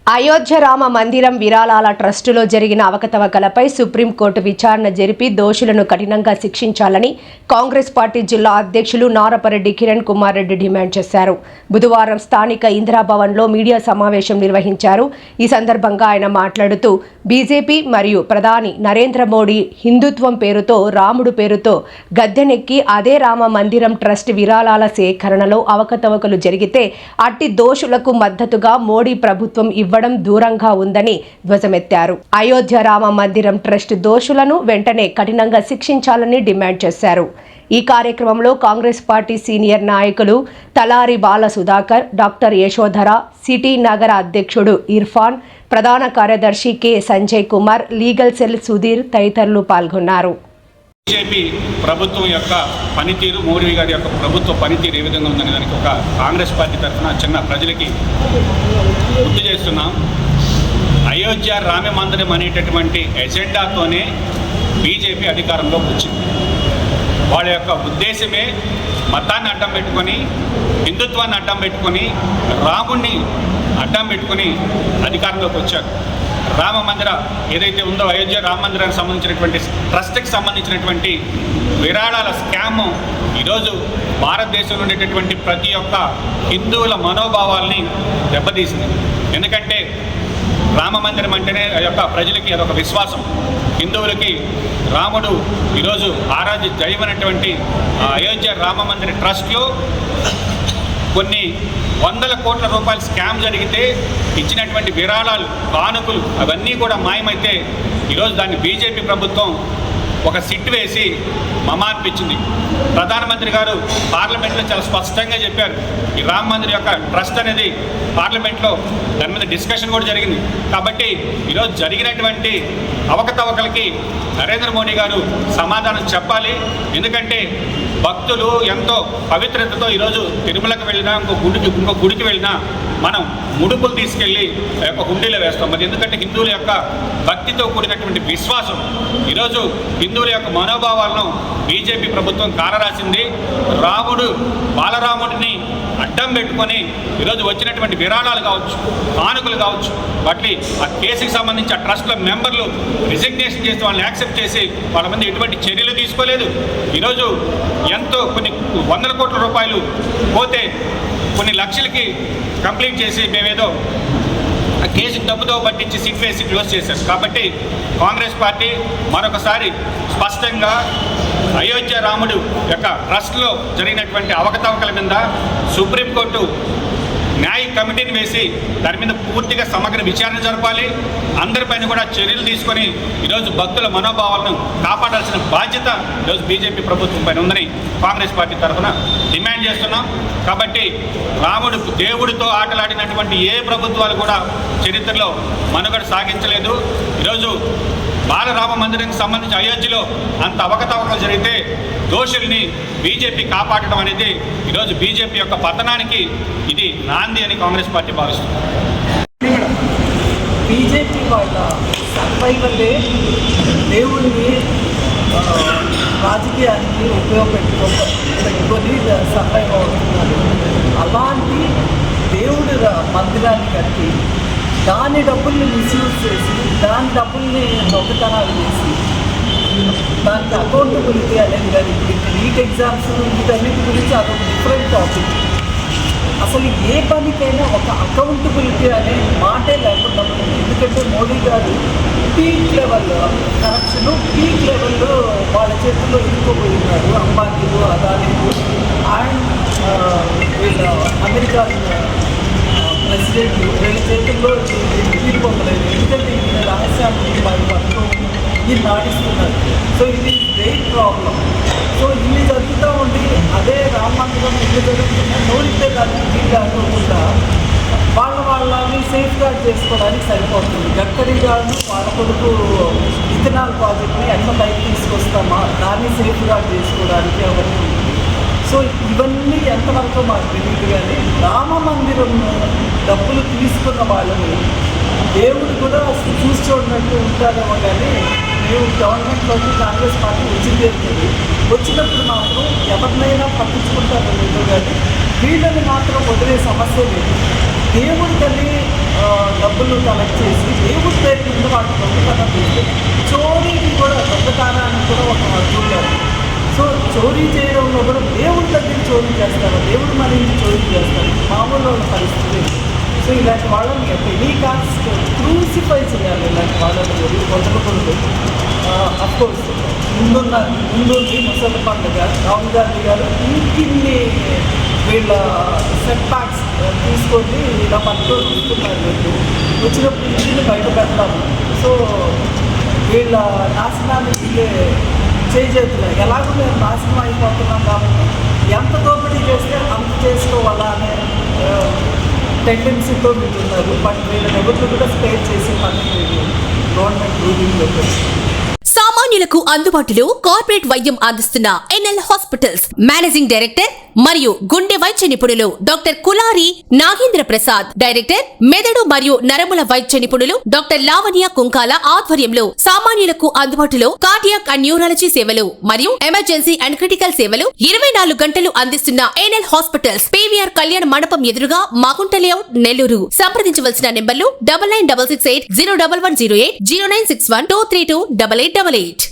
అయోధ్య రామ మందిరం విరాళాల ట్రస్టులో జరిగిన అవకతవకలపై సుప్రీంకోర్టు విచారణ జరిపి దోషులను కఠినంగా శిక్షించాలని కాంగ్రెస్ పార్టీ జిల్లా అధ్యక్షులు నారపరెడ్డి కిరణ్ కుమార్ రెడ్డి డిమాండ్ చేశారు. బుధవారం స్థానిక ఇందిరాభవన్లో మీడియా సమావేశం నిర్వహించారు. ఈ సందర్భంగా ఆయన మాట్లాడుతూ బీజేపీ మరియు ప్రధాని నరేంద్ర మోడీ హిందుత్వం పేరుతో రాముడు పేరుతో గద్దెనెక్కి అదే రామ మందిరం ట్రస్ట్ విరాళాల సేకరణలో అవకతవకలు జరిగితే అట్టి దోషులకు మద్దతుగా మోడీ ప్రభుత్వం ఇవ్వడం దూరంగా ఉందని ధ్వజమెత్తారు. అయోధ్య రామ మందిరం ట్రస్ట్ దోషులను వెంటనే కఠినంగా శిక్షించాలని డిమాండ్ చేశారు. ఈ కార్యక్రమంలో కాంగ్రెస్ పార్టీ సీనియర్ నాయకులు తలారి బాల సుధాకర్, డాక్టర్ యశోధర, సిటీ నగర అధ్యక్షుడు ఇర్ఫాన్, ప్రధాన కార్యదర్శి K Sanjay Kumar, legal cell Sudheer తదితరులు పాల్గొన్నారు. బీజేపీ ప్రభుత్వం యొక్క పనితీరు, మోడీ గారి యొక్క ప్రభుత్వ పనితీరు ఏ విధంగా ఉందనే దానికి ఒక కాంగ్రెస్ పార్టీ తరఫున చిన్న ప్రజలకి గుర్తు చేస్తున్నాం. అయోధ్య రామ మందిరం అనేటటువంటి ఎజెండాతోనే బీజేపీ అధికారంలోకి వచ్చింది. వాళ్ళ యొక్క ఉద్దేశమే మతాన్ని అడ్డం పెట్టుకొని, హిందుత్వాన్ని అడ్డం పెట్టుకొని, రాముణ్ణి అడ్డం పెట్టుకొని అధికారంలోకి వచ్చారు. రామ మందిర ఏదైతే ఉందో అయోధ్య రామ మందిరానికి సంబంధించినటువంటి ట్రస్ట్కి సంబంధించినటువంటి విరాళాల స్కామ్ ఈరోజు భారతదేశంలో ఉండేటటువంటి ప్రతి ఒక్క హిందువుల మనోభావాల్ని దెబ్బతీసింది. ఎందుకంటే రామ మందిరం అంటేనే ఆ యొక్క ప్రజలకి అదొక విశ్వాసం. హిందువులకి రాముడు ఈరోజు ఆరాధ్య దైవమైనటువంటి అయోధ్య రామ మందిర ట్రస్ట్లో కొన్ని వందల కోట్ల రూపాయల స్కామ్ జరిగితే ఇచ్చినటువంటి విరాళాలు, కానుకలు అవన్నీ కూడా మాయమైతే ఈరోజు దాన్ని బీజేపీ ప్రభుత్వం ఒక సిట్ వేసి మమార్పించింది. ప్రధానమంత్రి గారు పార్లమెంట్లో చాలా స్పష్టంగా చెప్పారు, ఈ రామ మందిర్ యొక్క ట్రస్ట్ అనేది పార్లమెంట్లో దాని మీద డిస్కషన్ కూడా జరిగింది. కాబట్టి ఈరోజు జరిగినటువంటి అవకతవకలకి నరేంద్ర మోడీ గారు సమాధానం చెప్పాలి. ఎందుకంటే భక్తులు ఎంతో పవిత్రతతో ఈరోజు తిరుమలకు వెళ్ళినా, ఇంకో గుడికి వెళ్ళినా మనం ముడుపులు తీసుకెళ్ళి ఆ యొక్క హుండీలో వేస్తాం. మరి ఎందుకంటే హిందువుల యొక్క భక్తితో కూడినటువంటి విశ్వాసం. ఈరోజు హిందువుల యొక్క మనోభావాలను బీజేపీ ప్రభుత్వం కాలరాసింది. రాముడు బాలరాముడిని అడ్డం పెట్టుకొని ఈరోజు వచ్చినటువంటి విరాళాలు కావచ్చు, కానుకలు కావచ్చు, వాటి ఆ కేసుకి సంబంధించి ఆ ట్రస్ట్ల మెంబర్లు రిజిగ్నేషన్ చేసి వాళ్ళని యాక్సెప్ట్ చేసి వాళ్ళ మీద ఎటువంటి చర్యలు తీసుకోలేదు. ఈరోజు ఎంతో కొన్ని వందల కోట్ల రూపాయలు పోతే కొన్ని లక్షలకి కంప్లీట్ చేసి మేమేదో ఆ కేసుకి డబ్బుతో పట్టించి సిట్ వేసి క్లోజ్ చేశారు. కాబట్టి కాంగ్రెస్ పార్టీ మరొకసారి స్పష్టంగా అయోధ్య రాముడు యొక్క ట్రస్ట్లో జరిగినటువంటి అవకతవకల మీద సుప్రీంకోర్టు న్యాయ కమిటీని వేసి దాని మీద పూర్తిగా సమగ్ర విచారణ జరపాలి. అందరిపైన కూడా చర్యలు తీసుకొని ఈరోజు భక్తుల మనోభావాలను కాపాడాల్సిన బాధ్యత ఈరోజు బీజేపీ ప్రభుత్వం పైన ఉందని కాంగ్రెస్ పార్టీ తరఫున డిమాండ్ చేస్తున్నాం. కాబట్టి రాముడు దేవుడితో ఆటలాడినటువంటి ఏ ప్రభుత్వాలు కూడా చరిత్రలో మనుగడ సాగించలేదు. ఈరోజు బాలరామ మందిరానికి సంబంధించి అయోధ్యలో అంత అవకతవకలు జరిగితే దోషుల్ని బీజేపీ కాపాడడం అనేది ఈరోజు బీజేపీ యొక్క పతనానికి ఇది నాంది అని కాంగ్రెస్ పార్టీ భావిస్తుంది. బీజేపీ వాళ్ళ సర్వైవల్లే దేవుడిని రాజకీయానికి ఉపయోగపెట్టుకొని సర్వైవ్ అవుతున్నారు. అలాంటి దేవుడి మందిరాన్ని కట్టి దాని డబ్బుల్ని మిస్యూజ్ చేసి, దాని డబ్బుల్ని దొంగతనాలు చేసి, దానికి అకౌంటబిలిటీ అనేది కానీ నీట్ ఎగ్జామ్స్ వీటన్నిటి గురించి అదొక డిఫరెంట్ టాపిక్. అసలు ఏ పనికైనా ఒక అకౌంటబిలిటీ అనే మాటే లేకుండా పోయింది. ఎందుకంటే మోడీ గారు పీక్ లెవెల్ కరప్షన్, పీక్ లెవెల్లో వాళ్ళ చేతుల్లో ఇరుక్కుపోయినారు. అంబానీలు, అదానీలు అండ్ వీళ్ళ అమెరికా ప్రెసిడెంట్ వీళ్ళ చేతుల్లో తీరిపోతలేదు. ఎందుకంటే ఈయన రహస్యాన్ని పట్టుకో ఈయన నాటిస్తున్నారు. సో ఇది గ్రేట్ ప్రాబ్లం. సో ఇన్ని జరుగుతూ ఉండి అదే రామ మందిరం ఇల్లు జరుగుతున్నా నోడితే దానికి వీళ్ళు అనుకోకుండా వాళ్ళని సేఫ్ గార్డ్ చేసుకోవడానికి సరిపోతుంది. గడ్కరీ గారు వాళ్ళ కొడుకు ఇథనాల్ ప్రాజెక్ట్ని ఎట్లా పైకి తీసుకొస్తామా దాన్ని సేఫ్ గార్డ్ చేసుకోవడానికి అవన్నీ. సో ఇవన్నీ ఎంతవరకు మాకు తెలియదు. కానీ రామ మందిరం డబ్బులు తీసుకున్న వాళ్ళని దేవుడు కూడా చూసి చూడనట్టు ఉంటారేమో. కానీ మేము గవర్నమెంట్లోకి కాంగ్రెస్ పార్టీ వచ్చినప్పుడు మాత్రం ఎవరినైనా పట్టించుకుంటారో లేదో, కానీ వీళ్ళని మాత్రం వదిలే సమస్య లేదు. దేవుడికని డబ్బులు కలెక్ట్ చేసి దేవుడి పేరు కింద వాటి దొంగతనం చేస్తే చోరీకి కూడా దొంగతనానికి కూడా ఒక అర్థం. సో చోరీ చేయడంలో కూడా దేవుడి దగ్గర చోరీ చేస్తారు, దేవుడు మన ఇంటి చోరీ చేస్తారు, మామూలు పరిస్థితి. సో ఇలాంటి వాళ్ళని ఎనీ కాస్ట్ క్రూసిఫై చేయాలి. ఇలాంటి వాళ్ళని వదలకూడదు. అఫ్కోర్స్ ముందుంది ముసలి పండుగ. రాహుల్ గాంధీ గారు ఇంకిన్ని వీళ్ళ సెట్ బ్యాక్స్ తీసుకొని ఇలా పట్టుకొని వస్తున్నారు. వీళ్ళు వచ్చినప్పుడు ఇంటిని బయట పెడతాము. సో వీళ్ళ నాశనానికి చేతులు ఎలాగో మేము నాశనం అయిపోతున్నాం కాబట్టి ఎంత దోపిడీ చేస్తే అంత చేసుకోవాలా అనే టెండెన్సీతో వీళ్ళున్నారు. బట్ వీళ్ళని ఎవరు కూడా స్పేర్ చేసి పని గవర్నమెంట్ రూలింగ్ పెట్టచ్చు. సామాన్యులకు అందుబాటులో కార్పొరేట్ వైద్యం అందిస్తున్న ఎన్ఎల్ హాస్పిటల్స్ మేనేజింగ్ డైరెక్టర్ మరియు గుండె వైద్య నిపుణులు డాక్టర్ కులారి నాగేంద్ర ప్రసాద్, డైరెక్టర్ మెదడు మరియు నరముల వైద్య నిపుణులు డాక్టర్ లావణ్య కుంకాల ఆధ్వర్యంలో సామాన్యులకు అందుబాటులో కార్డియాక్ అండ్ న్యూరాలజీ సేవలు మరియు ఎమర్జెన్సీ అండ్ క్రిటికల్ సేవలు 24 గంటలు అందిస్తున్న ఎన్ఎల్ హాస్పిటల్స్ పీవీఆర్ కళ్యాణ మండపం ఎదురుగా మాగుంట లేఅవుట్, నెల్లూరు. సంప్రదించవలసిన నెంబర్లు 9966801108, 0961232888.